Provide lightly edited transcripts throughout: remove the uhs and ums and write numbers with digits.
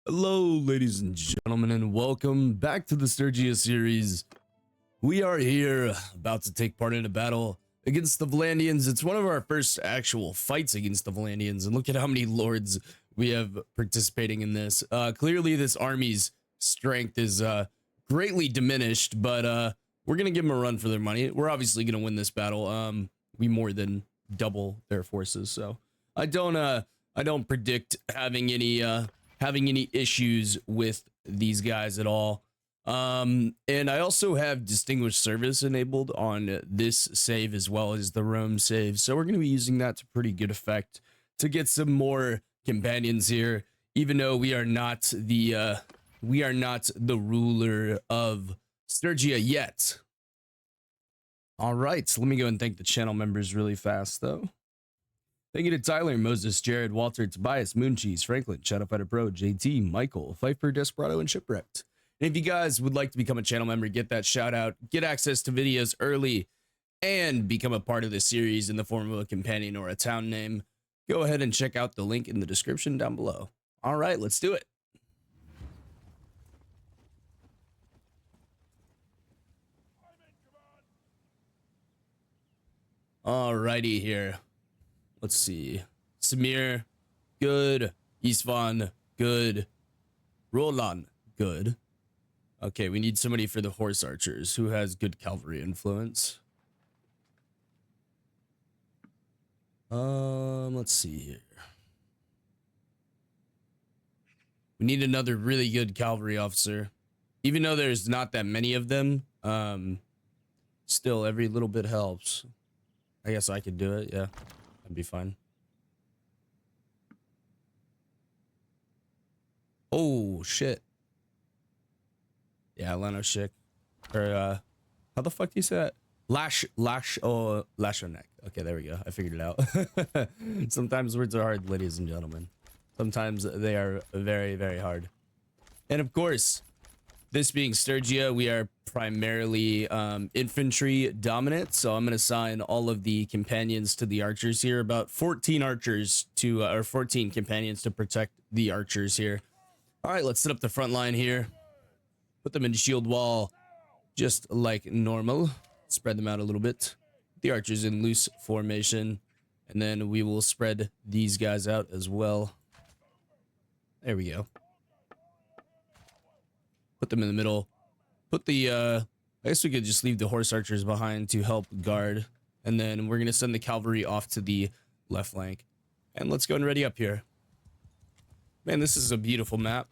Hello, ladies and gentlemen, and welcome back to the Sturgia series. We are here about to take part in a battle against the Valandians. It's one of our first actual fights against the Valandians, and look at how many lords we have participating in this. Clearly, this army's strength is greatly diminished, but we're gonna give them a run for their money. We're obviously gonna win this battle. We more than double their forces, so I don't predict having any issues with these guys at all. And I also have distinguished service enabled on this save as well as the Rome save, so we're going to be using that to pretty good effect to get some more companions here, even though we are not the ruler of Sturgia yet. All right, so let me go and thank the channel members really fast though. Thank you to Tyler, Moses, Jared, Walter, Tobias, Mooncheese, Franklin, Shadowfighter Pro, JT, Michael, Pfeiffer, Desperado, and Shipwrecked. And if you guys would like to become a channel member, get that shout out, get access to videos early, and become a part of the series in the form of a companion or a town name, go ahead and check out the link in the description down below. All right, let's do it. All righty here. Let's see. Samir, good. Isvan, good. Roland, good. Okay, we need somebody for the horse archers who has good cavalry influence. Let's see here. We need another really good cavalry officer. Even though there's not that many of them, still every little bit helps. I guess I could do it, yeah. That'd be fine. Oh shit. Yeah, Leno Schick. Or how the fuck do you say that? Lashonek. Okay, there we go. I figured it out. Sometimes words are hard, ladies and gentlemen. Sometimes they are very, very hard. And of course, this being Sturgia, we are primarily infantry dominant, so I'm going to assign all of the companions to the archers here. About 14 archers to, or 14 companions to protect the archers here. All right, let's set up the front line here. Put them in shield wall, just like normal. Spread them out a little bit. The archers in loose formation, and then we will spread these guys out as well. There we go. Put them in the middle. Put the, I guess we could just leave the horse archers behind to help guard. And then we're going to send the cavalry off to the left flank. And let's go and ready up here. Man, this is a beautiful map.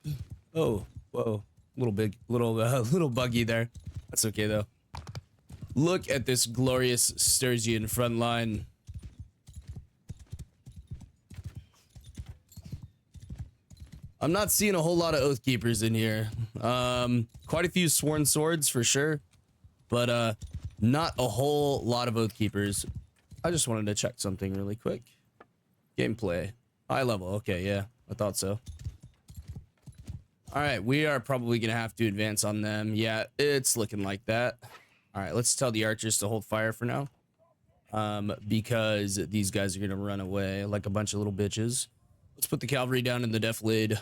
Oh, whoa. Little buggy there. That's okay, though. Look at this glorious Sturgian front line. I'm not seeing a whole lot of Oath Keepers in here. Quite a few Sworn Swords for sure, but not a whole lot of Oath Keepers. I just wanted to check something really quick. Gameplay. High level. Okay, yeah, I thought so. All right, we are probably going to have to advance on them. Yeah, it's looking like that. All right, let's tell the archers to hold fire for now. Because these guys are going to run away like a bunch of little bitches. Let's put the cavalry down in the defilade.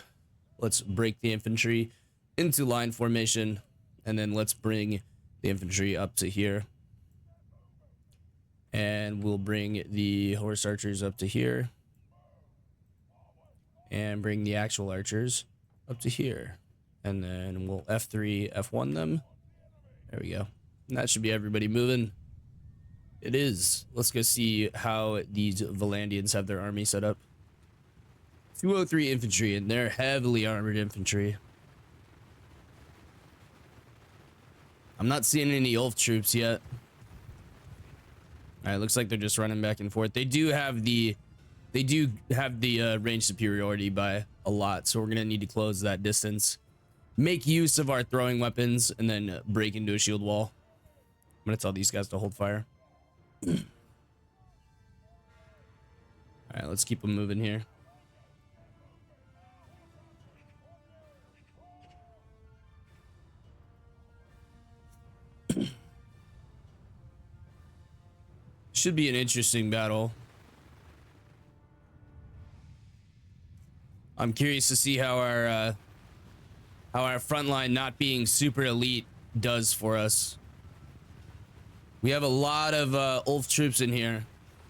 Let's break the infantry into line formation. And then let's bring the infantry up to here. And we'll bring the horse archers up to here. And bring the actual archers up to here. And then we'll F3, F1 them. There we go. And that should be everybody moving. It is. Let's go see how these Valandians have their army set up. 203 infantry, and they're heavily armored infantry. I'm not seeing any Ulf troops yet. All right, looks like they're just running back and forth. They do have the range superiority by a lot, so we're gonna need to close that distance. Make use of our throwing weapons, and then break into a shield wall. I'm gonna tell these guys to hold fire. All right, let's keep them moving here. Should be an interesting battle. I'm curious to see how our how our front line not being super elite does for us. We have a lot of Ulf troops in here,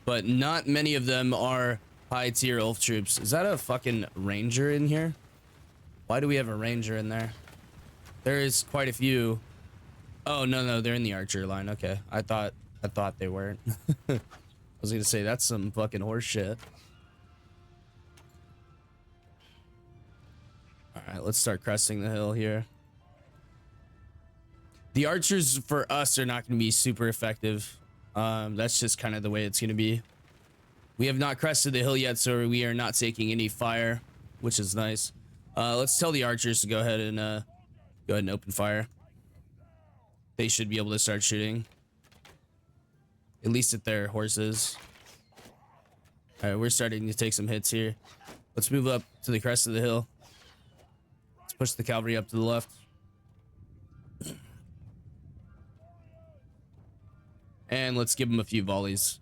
but not many of them are high tier Ulf troops. Is that a fucking ranger in here? Why do we have a ranger in there? There is quite a few. Oh, no, they're in the archer line. Okay, I thought they weren't. I was gonna say that's some fucking horse shit. All right, let's start cresting the hill here. The archers for us are not going to be super effective. That's just kind of the way it's going to be. We have not crested the hill yet, so we are not taking any fire, which is nice. Let's tell the archers to go ahead and open fire. They should be able to start shooting, at least at their horses. All right, we're starting to take some hits here. Let's move up to the crest of the hill. Let's push the cavalry up to the left. And let's give them a few volleys.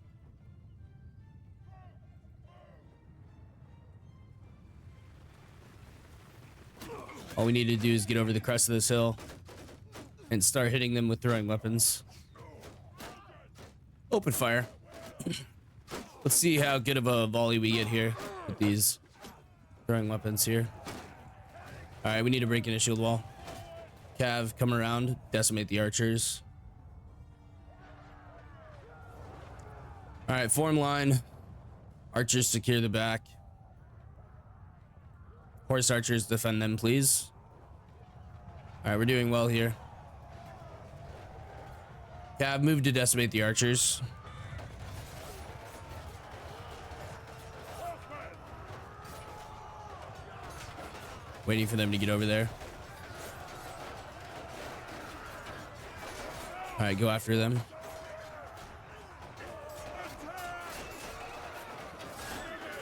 All we need to do is get over the crest of this hill and start hitting them with throwing weapons. Open fire. Let's see how good of a volley we get here with these throwing weapons here. All right, we need to break in a shield wall. Cav, come around, decimate the archers. All right, form line. Archers secure the back. Horse archers defend them, please. All right, we're doing well here. Cav, move to decimate the archers. Waiting for them to get over there. All right, go after them.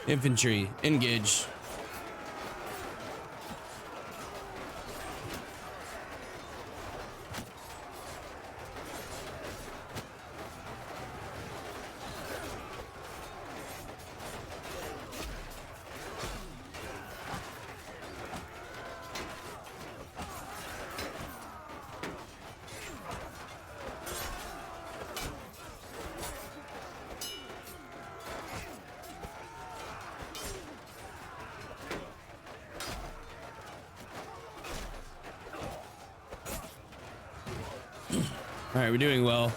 Infantry, engage. All right, we're doing well.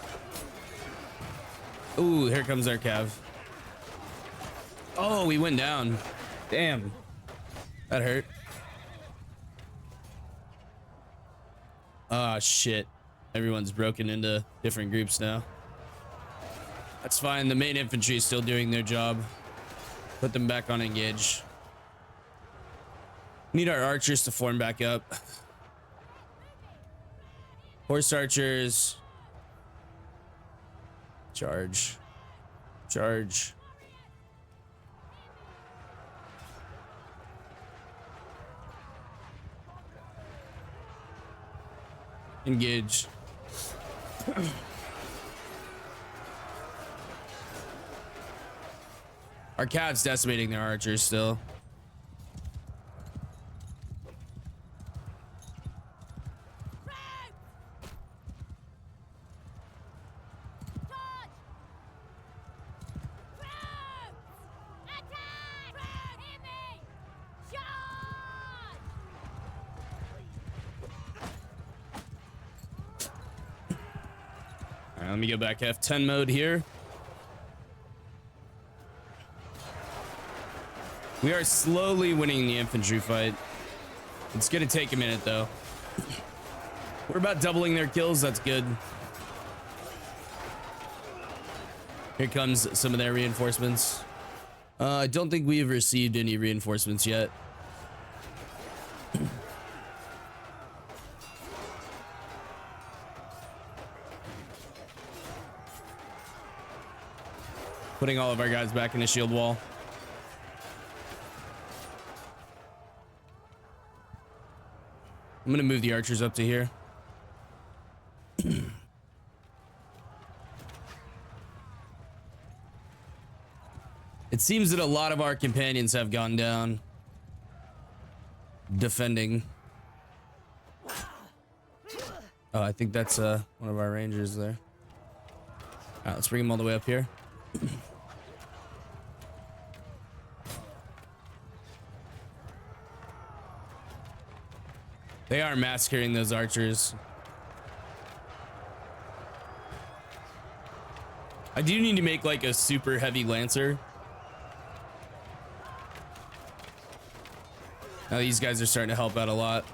Ooh, here comes our cav. Oh, we went down. Damn. That hurt. Ah, shit. Everyone's broken into different groups now. That's fine. The main infantry is still doing their job. Put them back on engage. Need our archers to form back up. Horse archers. Charge. Charge. Engage. Our cat's decimating their archers still. Let me go back F10 mode here. We are slowly winning the infantry fight. It's gonna take a minute though. We're about doubling their kills. That's good. Here comes some of their reinforcements. I don't think we have received any reinforcements yet. Putting all of our guys back in the shield wall. I'm gonna move the archers up to here. It seems that a lot of our companions have gone down defending. Oh, I think that's one of our rangers there. All right, let's bring him all the way up here. They are massacring those archers. I do need to make like a super heavy lancer. Now these guys are starting to help out a lot.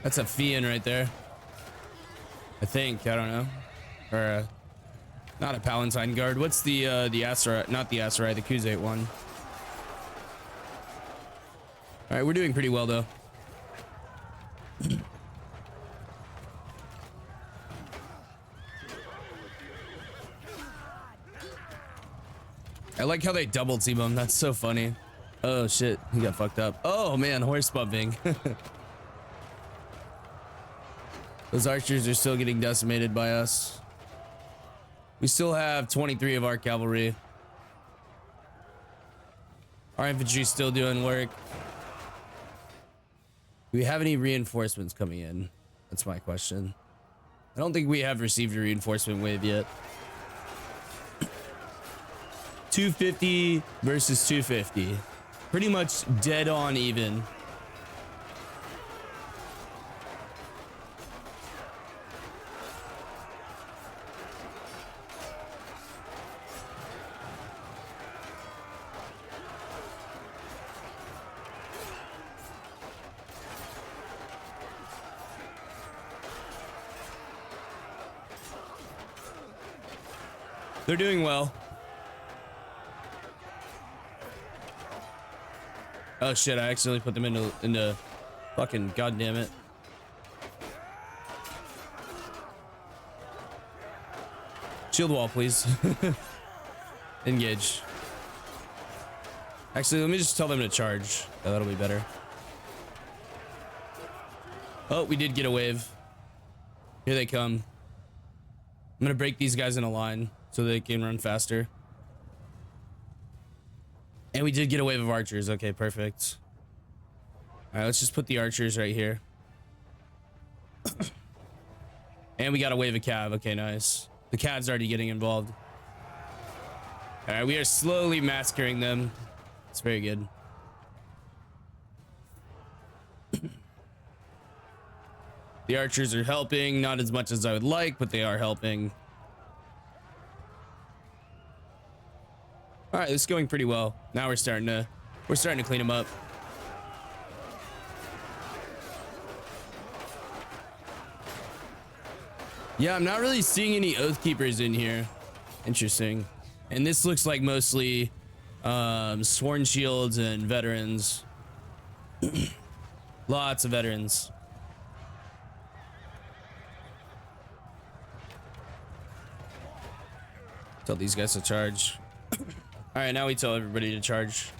That's a Fian right there. I think, I don't know. Or not a Palatine guard. What's the Asarai, not the Asarai, the Kuzate one. All right, we're doing pretty well though. I like how they double team him. That's so funny. Oh shit, he got fucked up. Oh man, horse bumping. Those archers are still getting decimated by us. We still have 23 of our cavalry. Our infantry's still doing work. Do we have any reinforcements coming in? That's my question. I don't think we have received a reinforcement wave yet. 250 versus 250. Pretty much dead on even. They're doing well. Oh shit, I accidentally put them into fucking goddamn it. Shield wall, please. Engage. Actually, let me just tell them to charge. Oh, that'll be better. Oh, we did get a wave. Here they come. I'm gonna break these guys in a line so they can run faster. And we did get a wave of archers. Okay, perfect. All right, let's just put the archers right here. And we got a wave of cav. Okay, nice. The cav's already getting involved. All right, we are slowly massacring them. It's very good. The archers are helping, not as much as I would like, but they are helping. All right, this is going pretty well. Now we're starting to clean them up. Yeah, I'm not really seeing any Oathkeepers in here. Interesting. And this looks like mostly Sworn Shields and veterans. Lots of veterans. Tell these guys to charge. All right, now we tell everybody to charge.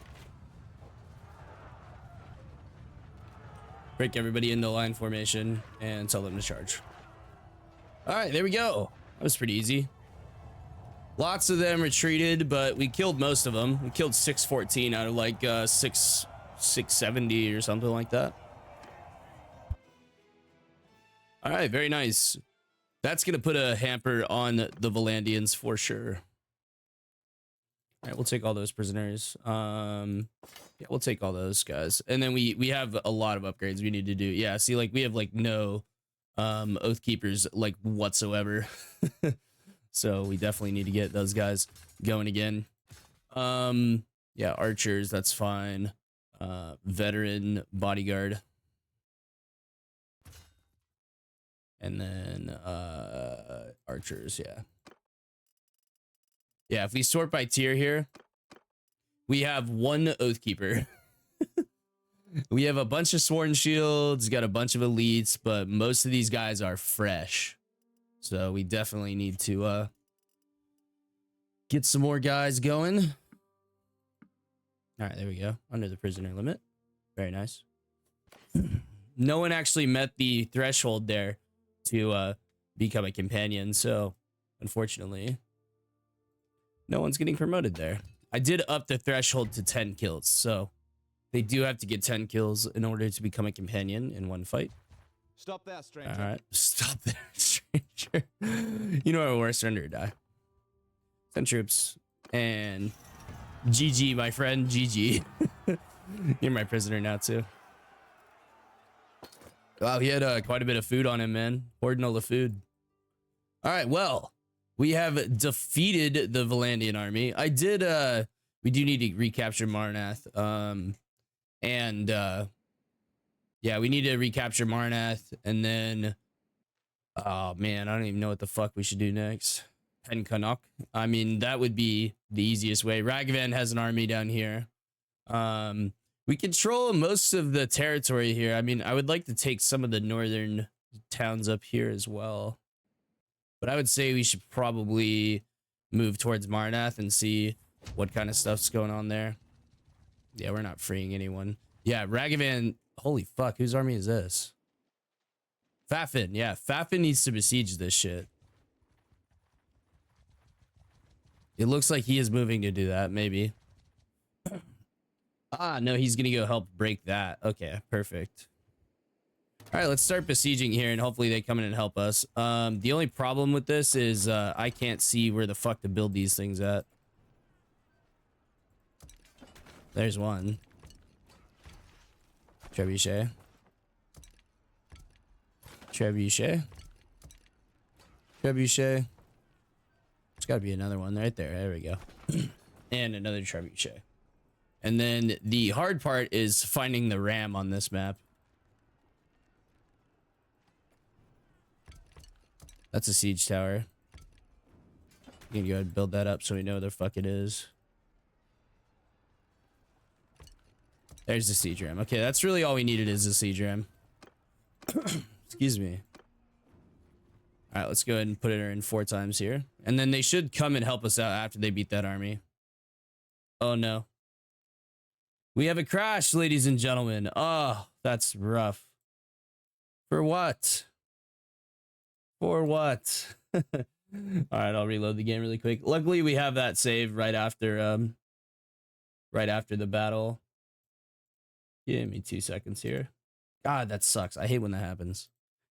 Break everybody into line formation and tell them to charge. All right, there we go. That was pretty easy. Lots of them retreated, but we killed most of them. We killed 614 out of like 670 or something like that. All right, very nice. That's gonna put a hamper on the Valandians for sure. All right, we'll take all those prisoners. Yeah, we'll take all those guys. And then we have a lot of upgrades we need to do. Yeah, see, like we have like no Oathkeepers like whatsoever. So we definitely need to get those guys going again. Yeah, archers, that's fine. Veteran bodyguard. And then archers, yeah. Yeah, if we sort by tier here, we have one Oathkeeper. We have a bunch of Sworn Shields, got a bunch of elites, but most of these guys are fresh. So we definitely need to get some more guys going. All right, there we go. Under the prisoner limit. Very nice. No one actually met the threshold there to become a companion, so unfortunately no one's getting promoted there. I did up the threshold to 10 kills, so They do have to get 10 kills in order to become a companion in one fight. Stop there, stranger. All right, stop there, stranger. You know what? We're surrender or die. 10 troops and GG, my friend. GG. You're my prisoner now too. Wow, he had quite a bit of food on him, man. Hoarding all the food. All right, well, we have defeated the Valandian army. We do need to recapture Marnath. Yeah, we need to recapture Marnath, and then, oh man, I don't even know what the fuck we should do next. Penkanok. I mean, that would be the easiest way. Ragavan has an army down here. We control most of the territory here. I mean, I would like to take some of the northern towns up here as well. But I would say we should probably move towards Marnath and see what kind of stuff's going on there. Yeah, we're not freeing anyone. Yeah, Ragavan. Holy fuck, whose army is this? Fafin. Yeah, Fafin needs to besiege this shit. It looks like he is moving to do that, maybe. Ah, no, he's gonna go help break that. Okay, perfect. All right, let's start besieging here, and hopefully they come in and help us. The only problem with this is I can't see where the fuck to build these things at. There's one. Trebuchet. Trebuchet. Trebuchet. There's got to be another one right there. There we go. And another trebuchet. And then the hard part is finding the ram on this map. That's a siege tower. You can go ahead and build that up so we know where the fuck it is. There's the siege ram. Okay, that's really all we needed is a siege ram. Excuse me. All right, let's go ahead and put it in 4 times here. And then they should come and help us out after they beat that army. Oh, no. We have a crash, ladies and gentlemen. Oh, that's rough. For what? For what? All right, I'll reload the game really quick. Luckily, we have that save right after the battle. Give me 2 seconds here. God, that sucks. I hate when that happens.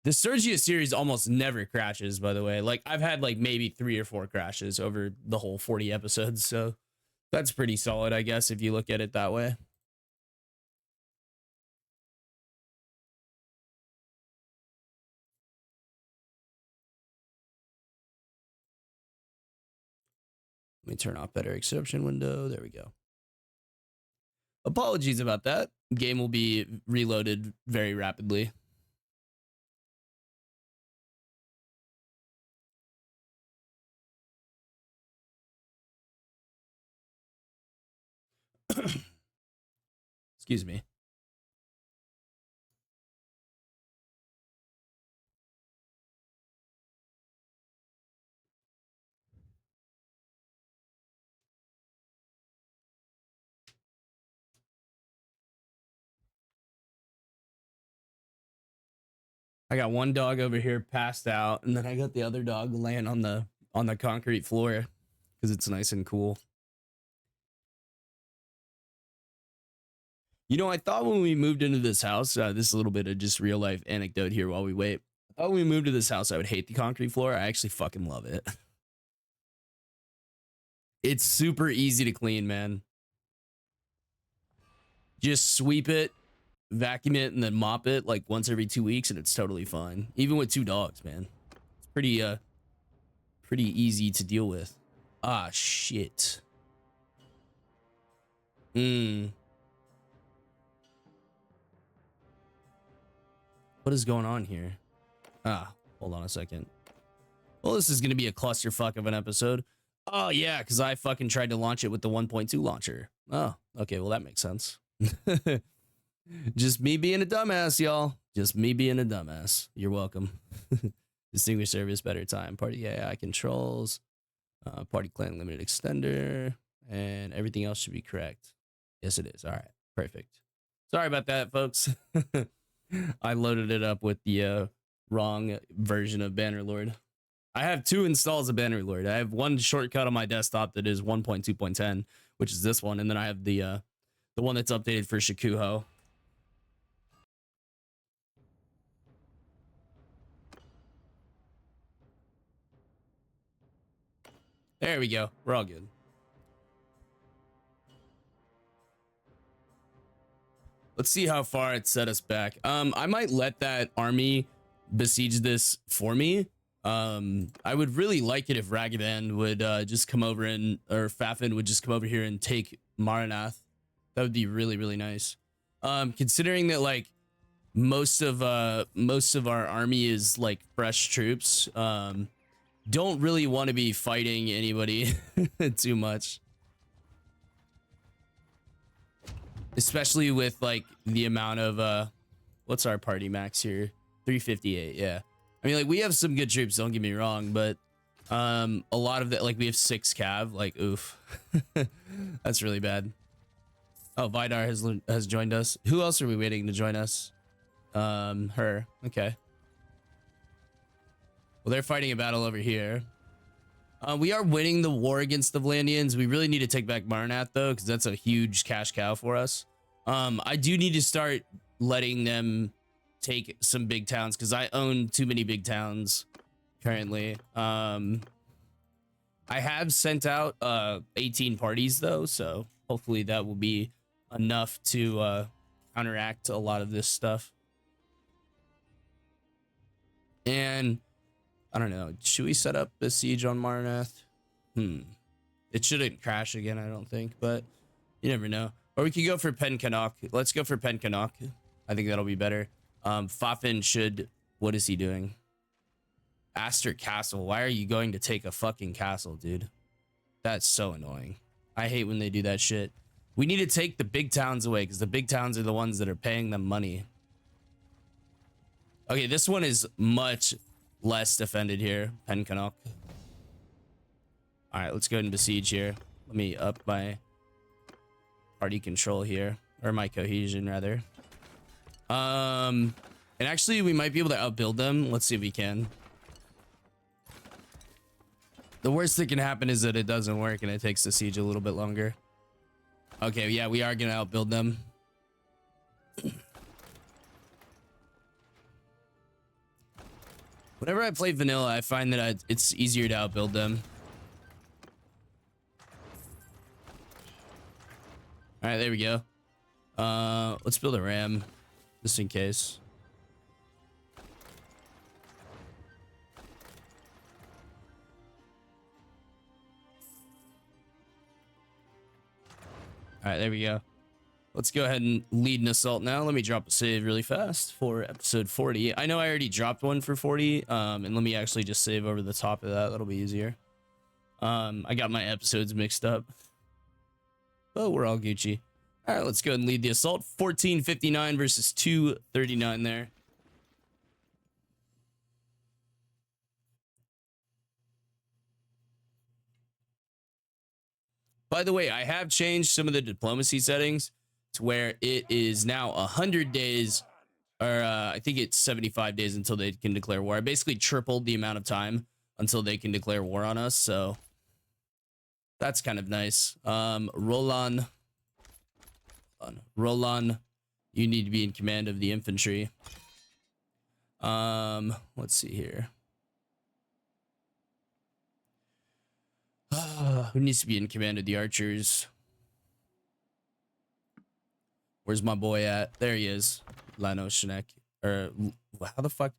The Sturgia series almost never crashes, by the way. Like, I've had like maybe 3 or 4 crashes over the whole 40 episodes, so that's pretty solid, I guess, if you look at it that way. Let me turn off better exception window. There we go. Apologies about that. Game will be reloaded very rapidly. Excuse me. I got one dog over here passed out, and then I got the other dog laying on the concrete floor because it's nice and cool. You know, I thought when we moved into this house, this is a little bit of just real life anecdote here while we wait. I thought when we moved to this house, I would hate the concrete floor. I actually fucking love it. It's super easy to clean, man. Just sweep it, vacuum it, and then mop it like once every 2 weeks, and it's totally fine. Even with 2 dogs, man. It's pretty easy to deal with. Ah, shit. What is going on here? Ah, hold on a second. Well, this is going to be a clusterfuck of an episode. Oh, yeah, because I fucking tried to launch it with the 1.2 launcher. Oh, okay, well, that makes sense. Just me being a dumbass, y'all. Just me being a dumbass. You're welcome. Distinguished service, better time. Party AI controls. Party clan limited extender. And everything else should be correct. Yes, it is. All right, perfect. Sorry about that, folks. I loaded it up with the wrong version of Bannerlord. I have 2 installs of Bannerlord. I have one shortcut on my desktop that is 1.2.10, which is this one, and then I have the The one that's updated for Shikuho. There we go. We're all good. Let's see how far it set us back. I might let that army besiege this for me. I would really like it if Ragavan would just come over and, or Fafin would just come over here and take Maranath. That would be really, really nice. Considering that like most of our army is like fresh troops, don't really want to be fighting anybody too much. Especially with like the amount of what's our party max here? 358. Yeah, I mean, like, we have some good troops, don't get me wrong, but a lot of that, like, we have 6 cav, like, oof. That's really bad. Oh, Vidar has joined us. Who else are we waiting to join us? Her. Okay. Well, they're fighting a battle over here. We are winning the war against the Vlandians. We really need to take back Maranath, though, because that's a huge cash cow for us. I do need to start letting them take some big towns, because I own too many big towns currently. I have sent out 18 parties, though, so hopefully that will be enough to counteract a lot of this stuff. And I don't know. Should we set up a siege on Maranath? It shouldn't crash again, I don't think, but you never know. Or we could go for Penkanok. Let's go for Penkanok. I think that'll be better. Fafin should... What is he doing? Aster Castle. Why are you going to take a fucking castle, dude? That's so annoying. I hate when they do that shit. We need to take the big towns away, because the big towns are the ones that are paying them money. Okay, this one is much less defended here. Penkanok. All right, let's go ahead and besiege here. Let me up my party control here, or my cohesion rather. And actually we might be able to outbuild them. Let's see if we can. The worst that can happen is that it doesn't work and it takes the siege a little bit longer. Okay, yeah, we are gonna outbuild them. Whenever I play vanilla, I find that it's easier to outbuild them. All right, there we go. Let's build a ram, just in case. All right, there we go. Let's go ahead and lead an assault now. Let me drop a save really fast for episode 40. I know I already dropped one for 40, and let me actually just save over the top of that. That'll be easier. I got my episodes mixed up, but we're all Gucci. All right, let's go ahead and lead the assault. 1459 versus 239 there. By the way, I have changed some of the diplomacy settings to where it is now 100 days, or I think it's 75 days until they can declare war. I basically tripled the amount of time until they can declare war on us, so that's kind of nice. Roland, you need to be in command of the infantry. Let's see here. Who needs to be in command of the archers? Where's my boy at? There he is. Lanoshanek. Or how the fuck?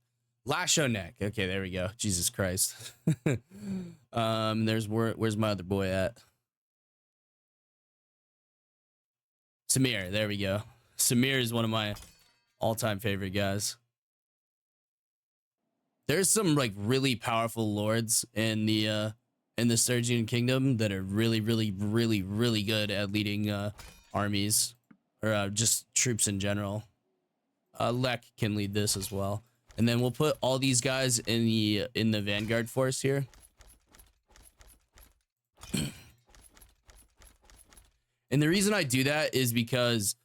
Lashonek. Okay, there we go. Jesus Christ. Where's my other boy at? Samir. There we go. Samir is one of my all-time favorite guys. There's some like really powerful lords in the Sturgian kingdom that are really good at leading armies, or just troops in general. Lek can lead this as well, and then we'll put all these guys in the vanguard force here. And the reason I do that is because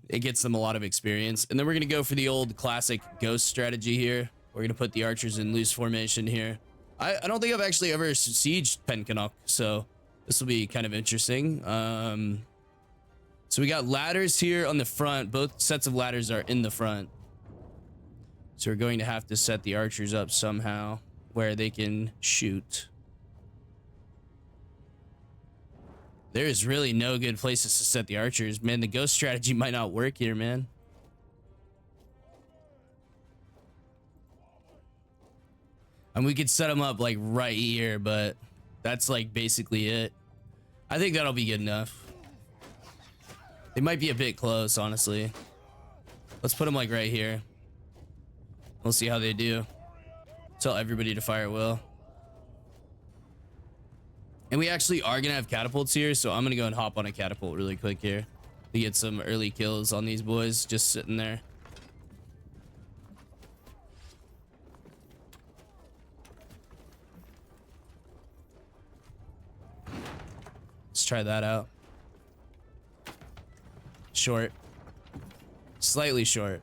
it gets them a lot of experience. And then we're gonna go for the old classic ghost strategy here. We're gonna put the archers in loose formation here. I don't think I've actually ever sieged Penkanok, so this will be kind of interesting. So we got ladders here on the front. Both sets of ladders are in the front. So we're going to have to set the archers up somehow where they can shoot. There's really no good places to set the archers. Man, the ghost strategy might not work here, man. And we could set them up like right here, but that's like basically it. I think that'll be good enough. They might be a bit close, honestly. Let's put them like right here. We'll see how they do. Tell everybody to fire at will. And we actually are gonna have catapults here, so I'm gonna go and hop on a catapult really quick here to get some early kills on these boys just sitting there. Let's try that out. Short. Slightly short.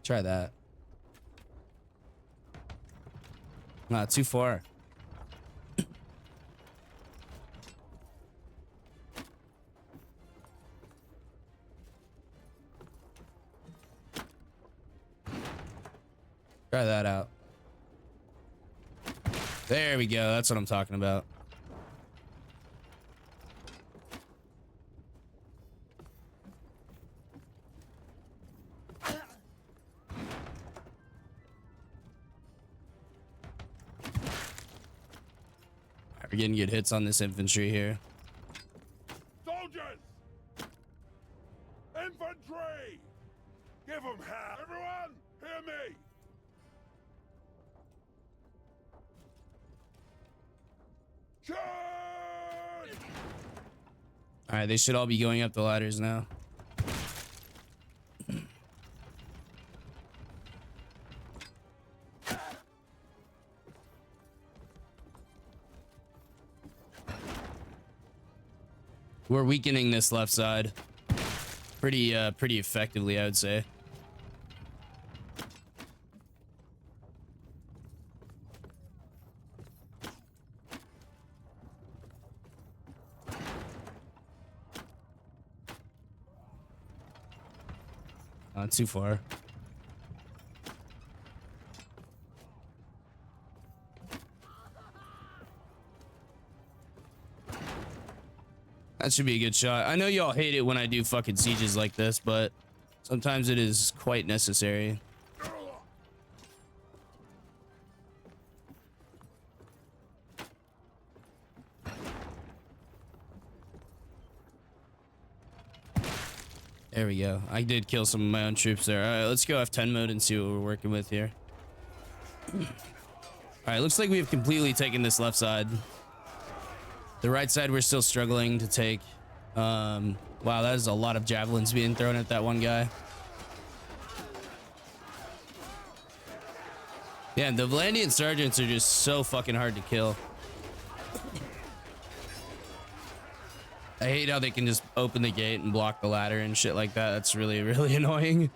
Try that. Not too far. Try that out. There we go. That's what I'm talking about. We're getting good hits on this infantry here. Soldiers! Infantry! Give them hell! Everyone, hear me! Charge! All right, they should all be going up the ladders now. We're weakening this left side pretty effectively, I would say. Not too far. That should be a good shot. I know y'all hate it when I do fucking sieges like this, but sometimes it is quite necessary. There we go. I did kill some of my own troops there. All right, let's go F10 mode and see what we're working with here. All right, looks like we've completely taken this left side. The right side we're still struggling to take. Wow, that is a lot of javelins being thrown at that one guy. Yeah, the Valandian sergeants are just so fucking hard to kill. I hate how they can just open the gate and block the ladder and shit like that. That's really, really annoying.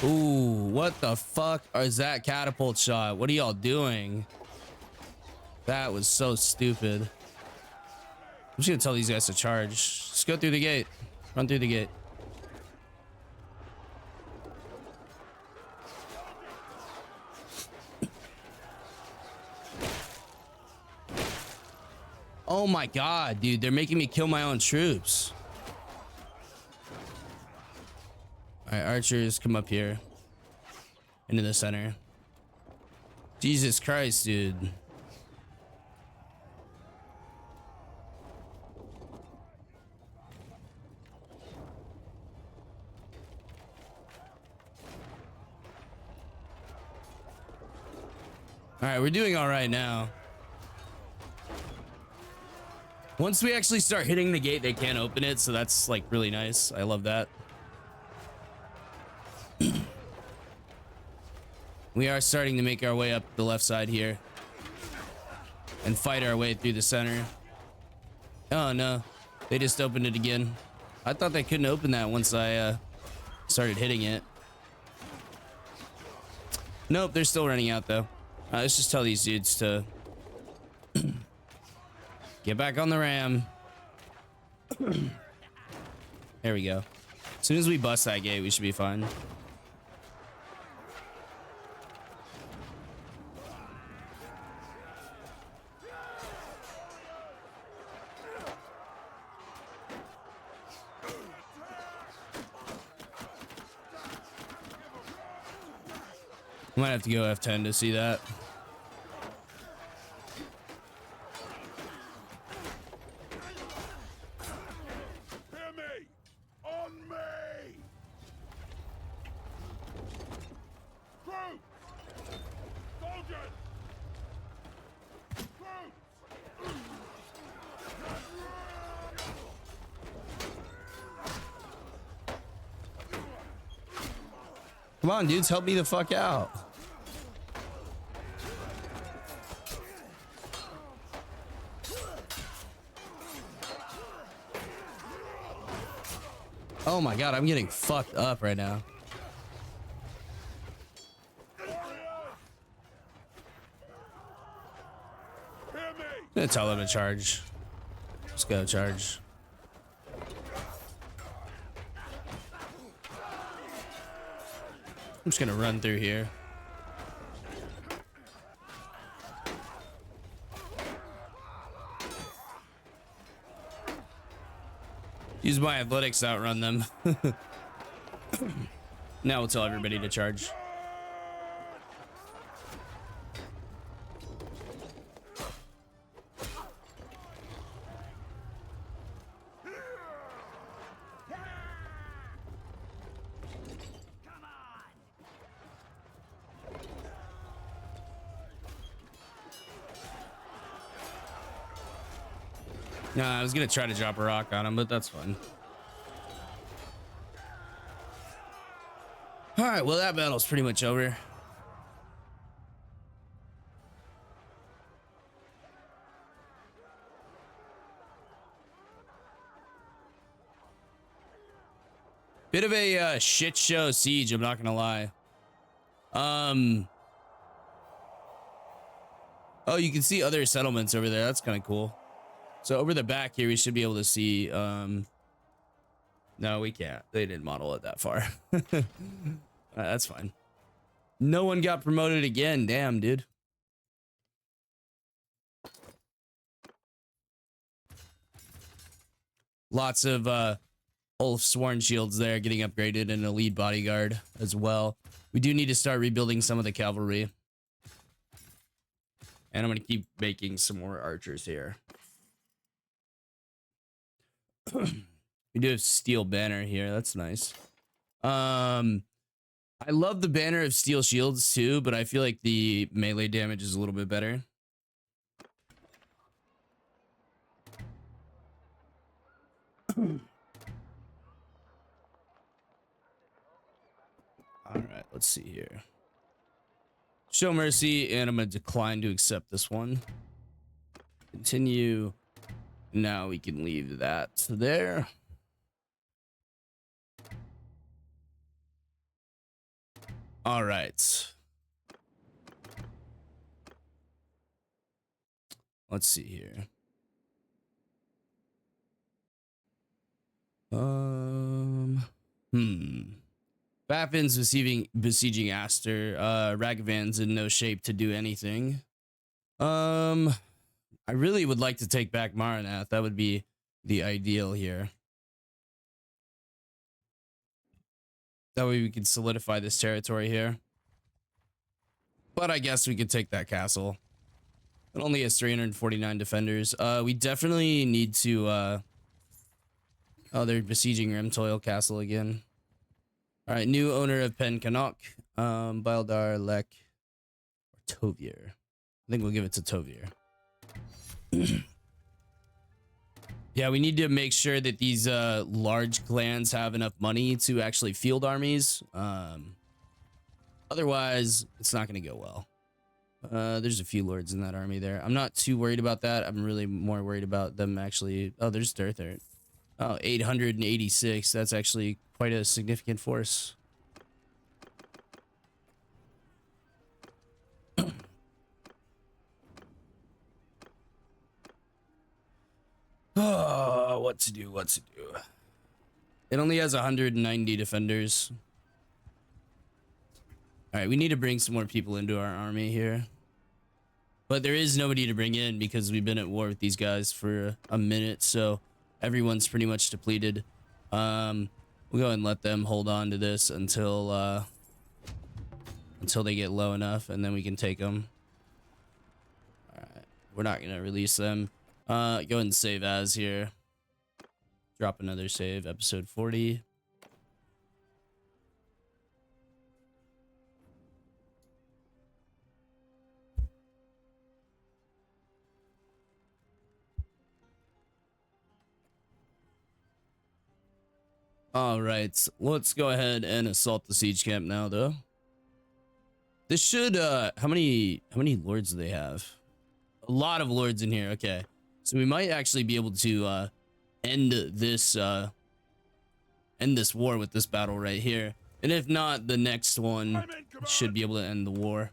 Ooh, what the fuck is that catapult shot? What are y'all doing? That was so stupid. I'm just gonna tell these guys to charge. Just go through the gate. Run through the gate. Oh my god, dude, they're making me kill my own troops. All right, archers, come up here into the center. Jesus Christ, dude. All right, we're doing all right now. Once we actually start hitting the gate, they can't open it, so that's like really nice. I love that. We are starting to make our way up the left side here and fight our way through the center. Oh no, They just opened it again. I thought they couldn't open that once I started hitting it. Nope, they're still running out though. Let's just tell these dudes to get back on the ram. There we go. As soon as we bust that gate, we should be fine. Might have to go F10 to see that. Hear me! On me! Troops! Soldiers! Troops! Come on, dudes, help me the fuck out. Oh my god, I'm getting fucked up right now. Hear me! I'm gonna tell them to charge. Let's go charge. I'm just gonna run through here. Use my athletics to outrun them. Now we'll tell everybody to charge. Nah, I was gonna try to drop a rock on him, but that's fine. All right, well, that battle's pretty much over. Bit of a shit show siege, I'm not gonna lie. Oh, you can see other settlements over there. That's kind of cool. So over the back here, we should be able to see, no, we can't. They didn't model it that far. That's fine. No one got promoted again. Damn, dude. Lots of Ulf Sworn shields there getting upgraded and a lead bodyguard as well. We do need to start rebuilding some of the cavalry. And I'm going to keep making some more archers here. We do have steel banner here. That's nice. I love the banner of steel shields too, but I feel like the melee damage is a little bit better. All right, let's see here. Show mercy, and I'm going to decline to accept this one. Continue. Now we can leave that there. All right. Let's see here. Baffin's besieging Aster. Ragavan's in no shape to do anything. I really would like to take back Maranath. That would be the ideal here. That way we can solidify this territory here. But I guess we could take that castle. It only has 349 defenders. We definitely need to... Oh, they're besieging Rimtoil Castle again. Alright, new owner of Pen Canuck. Bildar, Lek, or Tovier. I think we'll give it to Tovier. Yeah, we need to make sure that these large clans have enough money to actually field armies. Otherwise, it's not going to go well. There's a few lords in that army there. I'm not too worried about that. I'm really more worried about them actually... Oh, there's Durthert. Oh, 886. That's actually quite a significant force. Oh, what to do? What to do? It only has 190 defenders. All right, we need to bring some more people into our army here. But there is nobody to bring in because we've been at war with these guys for a minute, so everyone's pretty much depleted. We'll go and let them hold on to this until they get low enough, and then we can take them. All right, we're not gonna release them. Go ahead and save as here. Drop another save, episode 40. All right, let's go ahead and assault the siege camp now, though. This should, how many lords do they have? A lot of lords in here. Okay, so we might actually be able to end this war with this battle right here, and if not, the next one should be able to end the war.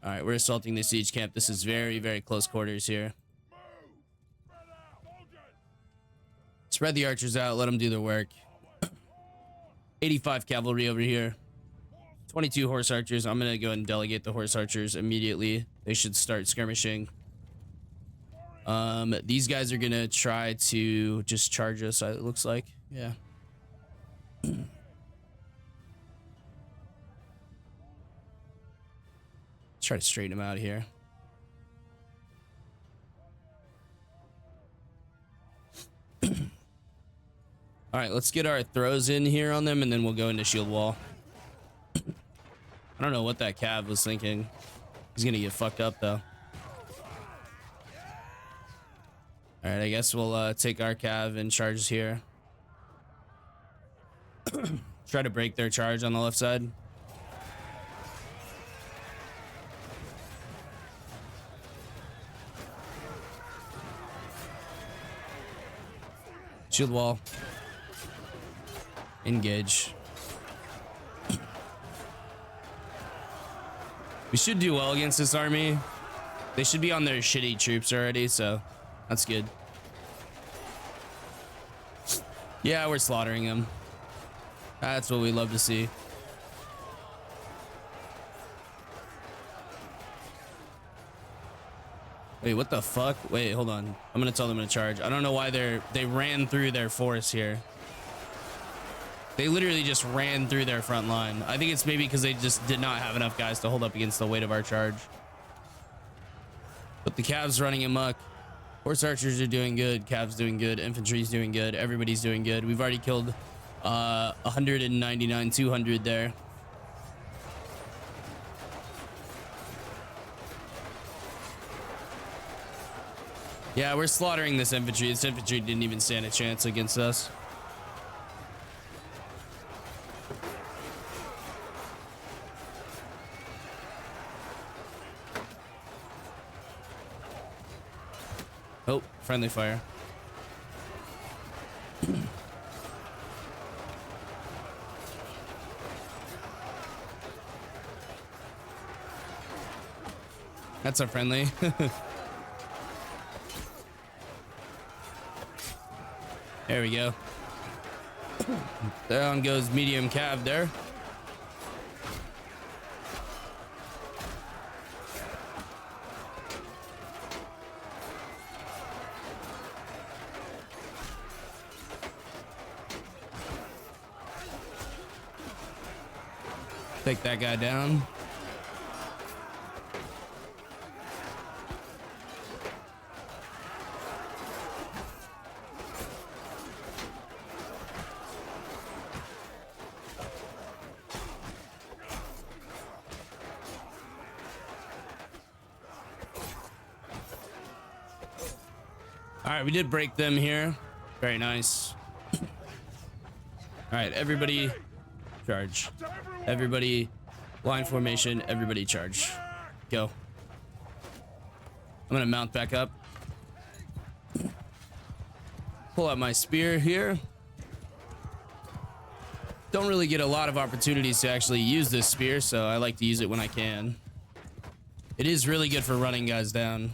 All right, we're assaulting the siege camp. This is very, very close quarters here. Spread the archers out, let them do their work. 85 cavalry over here. 22 horse archers. I'm gonna go ahead and delegate the horse archers immediately. They should start skirmishing. These guys are gonna try to just charge us, it looks like. Yeah. Try to straighten them out here. All right, let's get our throws in here on them, and then we'll go into shield wall. I don't know what that cav was thinking. He's gonna get fucked up though. All right, I guess we'll take our cav and charge here. Try to break their charge on the left side. Shield wall. Engage. We should do well against this army. They should be on their shitty troops already, so that's good. Yeah, we're slaughtering them. That's what we love to see. Wait, what the fuck? Wait, hold on. I'm gonna tell them to charge. I don't know why they ran through their force here. They literally just ran through their front line. I think it's maybe because they just did not have enough guys to hold up against the weight of our charge. But the Cavs running amok. Horse archers are doing good. Cavs doing good. Infantry's doing good. Everybody's doing good. We've already killed 199, 200 there. Yeah, we're slaughtering this infantry. This infantry didn't even stand a chance against us. Oh, friendly fire. That's a friendly. There we go. Down goes medium cav there. Take that guy down. All right, we did break them here. Very nice. All right, everybody charge. Everybody line formation. Everybody charge. Go. I'm gonna mount back up. Pull out my spear here. Don't really get a lot of opportunities to actually use this spear, so I like to use it when I can. It is really good for running guys down.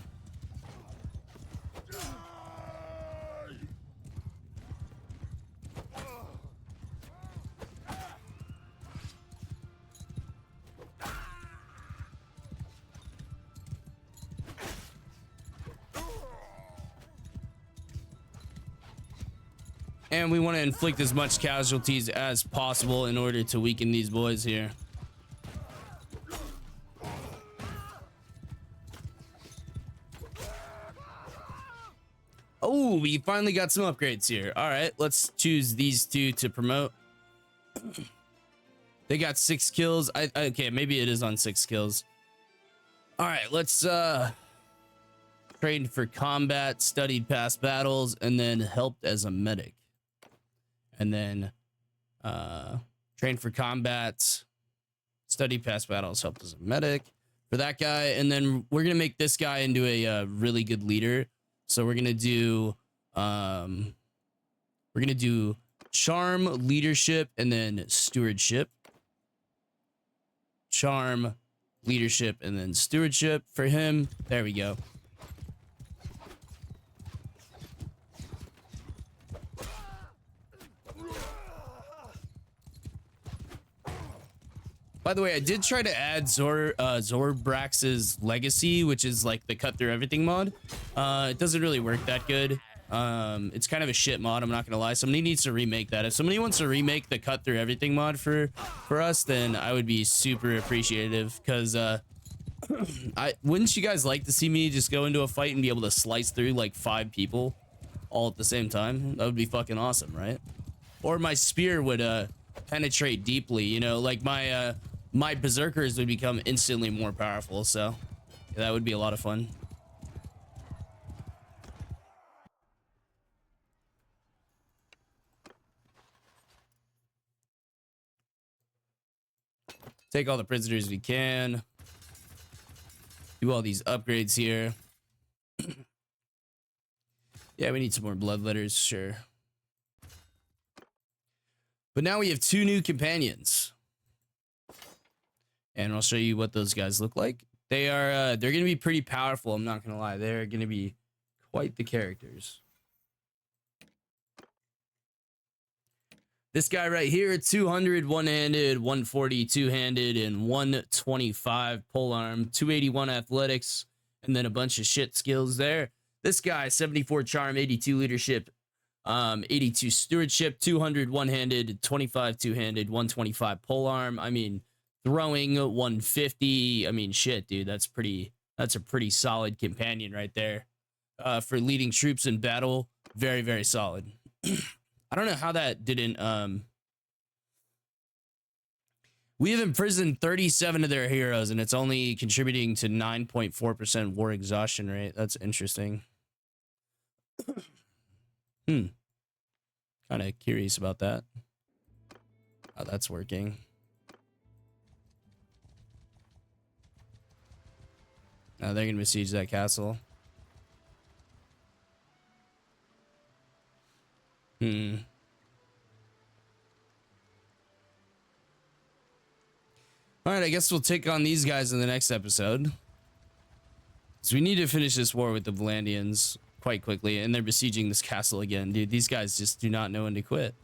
And we want to inflict as much casualties as possible in order to weaken these boys here. Oh, we finally got some upgrades here. All right, let's choose these two to promote. They got 6 kills. Okay, maybe it is on 6 kills. All right, let's train for combat, studied past battles, and then helped as a medic. And then train for combat, study past battles, helped as a medic for that guy. And then we're gonna make this guy into a really good leader. So we're gonna do charm, leadership, and then stewardship. Charm, leadership, and then stewardship for him. There we go. By the way, I did try to add Zorbrax's Legacy, which is like the cut through everything mod. It doesn't really work that good. It's kind of a shit mod, I'm not gonna lie. Somebody needs to remake that. If somebody wants to remake the cut through everything mod for us, then I would be super appreciative, because wouldn't you guys like to see me just go into a fight and be able to slice through like 5 people all at the same time? That would be fucking awesome, right? Or my spear would penetrate deeply, you know, like my berserkers would become instantly more powerful. So yeah, that would be a lot of fun. Take all the prisoners we can. Do all these upgrades here. Yeah, we need some more bloodletters, sure. But now we have 2 new companions. And I'll show you what those guys look like. They're going to be pretty powerful, I'm not going to lie. They're going to be quite the characters. This guy right here, 200 one-handed, 140 two-handed, and 125 polearm, 281 athletics, and then a bunch of shit skills there. This guy, 74 charm, 82 leadership, 82 stewardship, 200 one-handed, 25 two-handed, 125 polearm. I mean, throwing 150. I mean, shit, dude, that's a pretty solid companion right there. For leading troops in battle, very, very solid. I don't know how that didn't we have imprisoned 37 of their heroes, and it's only contributing to 9.4% war exhaustion rate. That's interesting. Kind of curious about that. How that's working. Now they're gonna besiege that castle. All right, I guess we'll take on these guys in the next episode. So we need to finish this war with the Valandians quite quickly, and they're besieging this castle again, dude. These guys just do not know when to quit.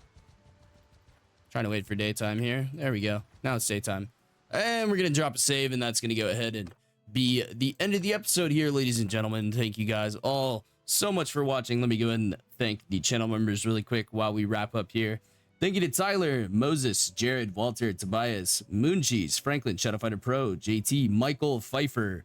Trying to wait for daytime here. There we go. Now it's daytime. And we're gonna drop a save, and that's gonna go ahead and be the end of the episode here, ladies and gentlemen. Thank you guys all so much for watching. Let me go ahead and thank the channel members really quick while we wrap up here. Thank you to Tyler, Moses, Jared, Walter, Tobias, Mooncheese, Franklin, Shadowfighter Pro, JT, Michael, Pfeiffer,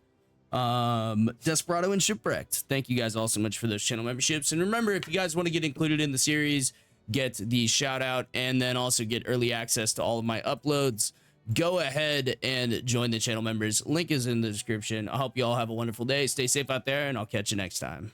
Desperado, and Shipwrecked. Thank you guys all so much for those channel memberships. And remember, if you guys want to get included in the series, get the shout out, and then also get early access to all of my uploads, go ahead and join the channel members. Link is in the description. I hope you all have a wonderful day. Stay safe out there, and I'll catch you next time.